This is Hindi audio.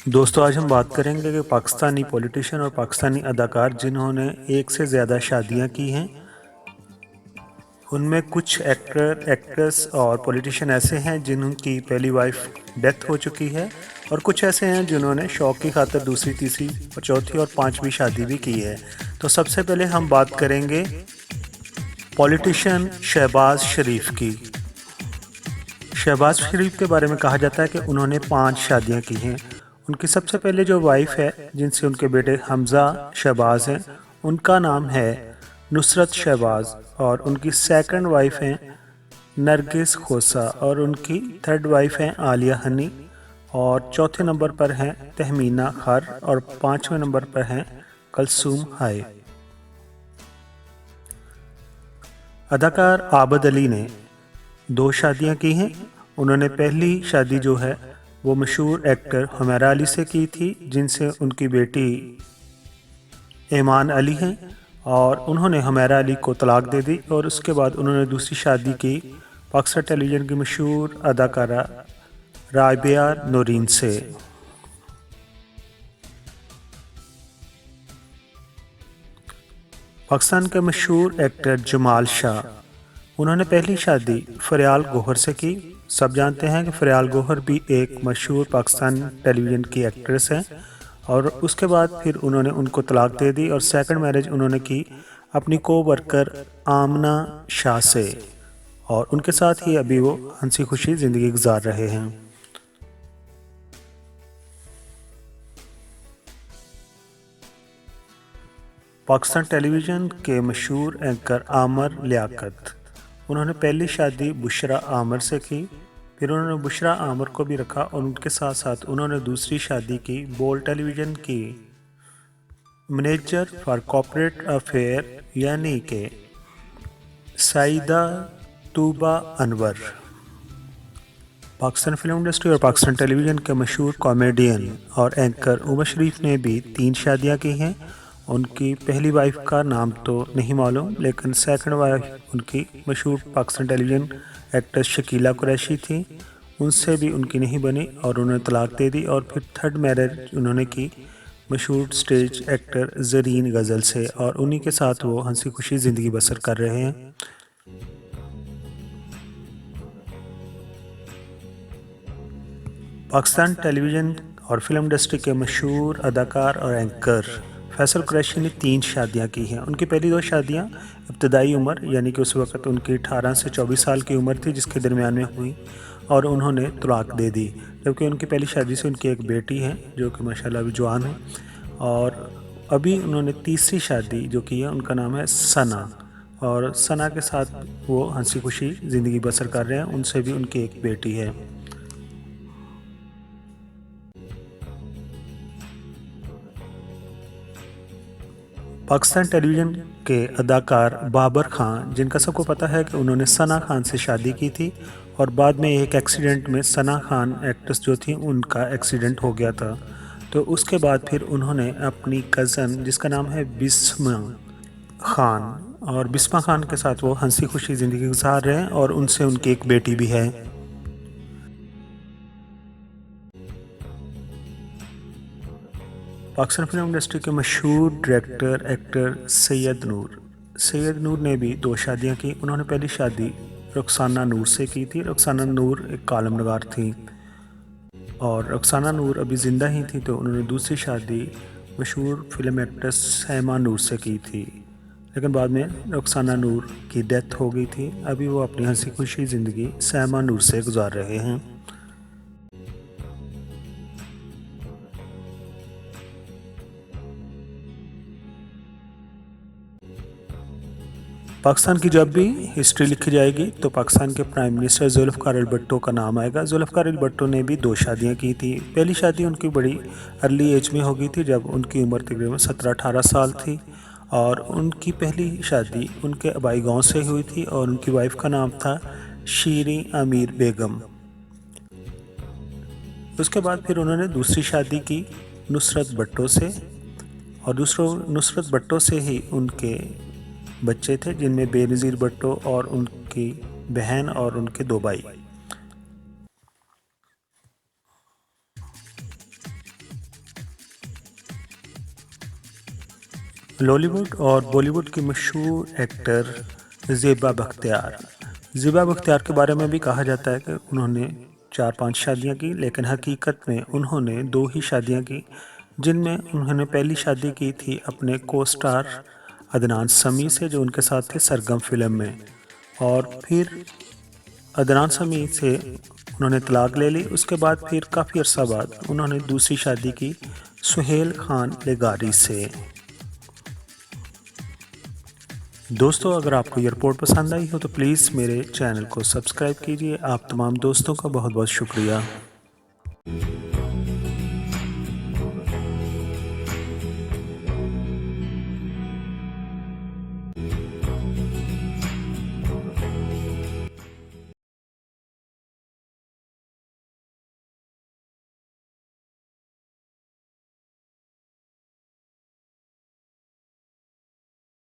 दोस्तों आज हम बात करेंगे कि पाकिस्तानी पॉलिटिशियन और पाकिस्तानी अदाकार जिन्होंने एक से ज़्यादा शादियां की हैं, उनमें कुछ एक्टर, एक्ट्रेस और पॉलिटिशियन ऐसे हैं जिनकी पहली वाइफ डेथ हो चुकी है और कुछ ऐसे हैं जिन्होंने शौक की खातिर दूसरी, तीसरी और चौथी और पांचवी शादी भी की है। तो सबसे पहले हम बात करेंगे पॉलिटिशियन शहबाज शरीफ की। शहबाज शरीफ के बारे में कहा जाता है कि उन्होंने 5 शादियां की हैं। उनकी सबसे पहले जो वाइफ है जिनसे उनके बेटे हमज़ा शहबाज हैं, उनका नाम है नुसरत शहबाज और उनकी सेकंड वाइफ हैं नरगिस खोसा और उनकी थर्ड वाइफ हैं आलिया हनी और चौथे नंबर पर हैं तहमीना खर और पाँचवें नंबर पर हैं कलसूम हाय। अदाकार आबद अली ने 2 शादियां की हैं। उन्होंने पहली शादी जो है वो मशहूर एक्टर हुमैरा अली से की थी, जिनसे उनकी बेटी ईमान अली हैं और उन्होंने हुमैरा अली को तलाक दे दी और उसके बाद उन्होंने दूसरी शादी की पाकिस्तान टेलीविज़न की मशहूर अदाकारा राबिया नौरीन से। पाकिस्तान के मशहूर एक्टर जमाल शाह, उन्होंने पहली शादी फरियाल गौहर से की। सब जानते हैं कि फरियाल गौहर भी एक मशहूर पाकिस्तान टेलीविज़न की एक्ट्रेस हैं और उसके बाद फिर उन्होंने उनको तलाक दे दी और सेकंड मैरिज उन्होंने की अपनी को वर्कर आमना शाह से और उनके साथ ही अभी वो हंसी खुशी ज़िंदगी गुजार रहे हैं। पाकिस्तान टेलीविज़न के मशहूर एंकर आमर लियाकत, उन्होंने पहली शादी बुशरा आमर से की, फिर उन्होंने बुशरा आमर को भी रखा और उनके साथ साथ उन्होंने दूसरी शादी की बोल टेलीविज़न की मैनेजर फॉर कॉर्पोरेट अफेयर यानी कि सईदा तूबा अनवर। पाकिस्तान फिल्म इंडस्ट्री और पाकिस्तान टेलीविज़न के मशहूर कॉमेडियन और एंकर उमर शरीफ ने भी 3 शादियां की हैं। उनकी पहली वाइफ का नाम तो नहीं मालूम, लेकिन सेकंड वाइफ उनकी मशहूर पाकिस्तान टेलीविज़न एक्ट्रेस शकीला कुरैशी थी, उनसे भी उनकी नहीं बनी और उन्होंने तलाक दे दी और फिर थर्ड मैरिज उन्होंने की मशहूर स्टेज एक्टर ज़रीन गज़ल से और उन्हीं के साथ वो हंसी खुशी ज़िंदगी बसर कर रहे हैं। पाकिस्तान टेलीविज़न और फिल्म इंडस्ट्री के मशहूर अदाकार और एंकर फैसल कुरैशी ने 3 शादियां की हैं। उनकी पहली 2 शादियां इब्तदाई उम्र यानी कि उस वक़्त उनकी 18 से 24 साल की उम्र थी, जिसके दरमियान में हुई और उन्होंने तलाक दे दी। जबकि उनकी पहली शादी से उनकी एक बेटी है जो कि माशाल्लाह अभी जवान है और अभी उन्होंने तीसरी शादी जो की है उनका नाम है सना और सना के साथ वो हंसी खुशी ज़िंदगी बसर कर रहे हैं। उनसे भी उनकी एक बेटी है। पाकिस्तान टेलीविज़न के अदाकार बाबर खान, जिनका सबको पता है कि उन्होंने सना खान से शादी की थी और बाद में एक एक्सीडेंट में सना खान एक्ट्रेस जो थी उनका एक्सीडेंट हो गया था, तो उसके बाद फिर उन्होंने अपनी कज़न जिसका नाम है बिस्मा खान और बिस्मा खान के साथ वो हंसी खुशी ज़िंदगी गुजार रहे हैं और उनसे उनकी एक बेटी भी है। पाकिस्तान फिल्म इंडस्ट्री के मशहूर डायरेक्टर एक्टर सैयद नूर ने भी 2 शादियां की। उन्होंने पहली शादी रुखसाना नूर से की थी। रुखसाना नूर एक कॉलम नगार थी और रुखसाना नूर अभी ज़िंदा ही थी, तो उन्होंने दूसरी शादी मशहूर फिल्म एक्ट्रेस सैमा नूर से की थी, लेकिन बाद में रुखसाना नूर की डेथ हो गई थी। अभी वो अपनी हंसी खुशी ज़िंदगी सैमा नूर से गुजार रहे हैं। पाकिस्तान की जब भी हिस्ट्री लिखी जाएगी तो पाकिस्तान के प्राइम मिनिस्टर जुल्फ़िकार अली भुट्टो का नाम आएगा। जुल्फ़िकार अली भुट्टो ने भी 2 शादियां की थी। पहली शादी उनकी बड़ी अर्ली एज में हो गई थी, जब उनकी उम्र तकरीबन 17-18 साल थी और उनकी पहली शादी उनके आबाई गांव से हुई थी और उनकी वाइफ का नाम था शीरी अमीर बेगम। उसके बाद फिर उन्होंने दूसरी शादी की नुसरत भट्टो से और नुसरत भट्टो से ही उनके बच्चे थे, जिनमें बेनज़ीर भट्टो और उनकी बहन और उनके 2 भाई। लॉलीवुड और बॉलीवुड की मशहूर एक्टर ज़ेबा बख्तियार। ज़ेबा बख्तियार के बारे में भी कहा जाता है कि उन्होंने 4-5 शादियां की, लेकिन हकीकत में उन्होंने 2 ही शादियां की, जिनमें उन्होंने पहली शादी की थी अपने को-स्टार अदनान समी से, जो उनके साथ थे सरगम फ़िल्म में। और फिर अदनान समी से उन्होंने तलाक ले ली। उसके बाद फिर काफ़ी अरसा बाद उन्होंने दूसरी शादी की सुहेल खान लेगारी से। दोस्तों, अगर आपको ये रिपोर्ट पसंद आई हो तो प्लीज़ मेरे चैनल को सब्सक्राइब कीजिए। आप तमाम दोस्तों का बहुत बहुत शुक्रिया।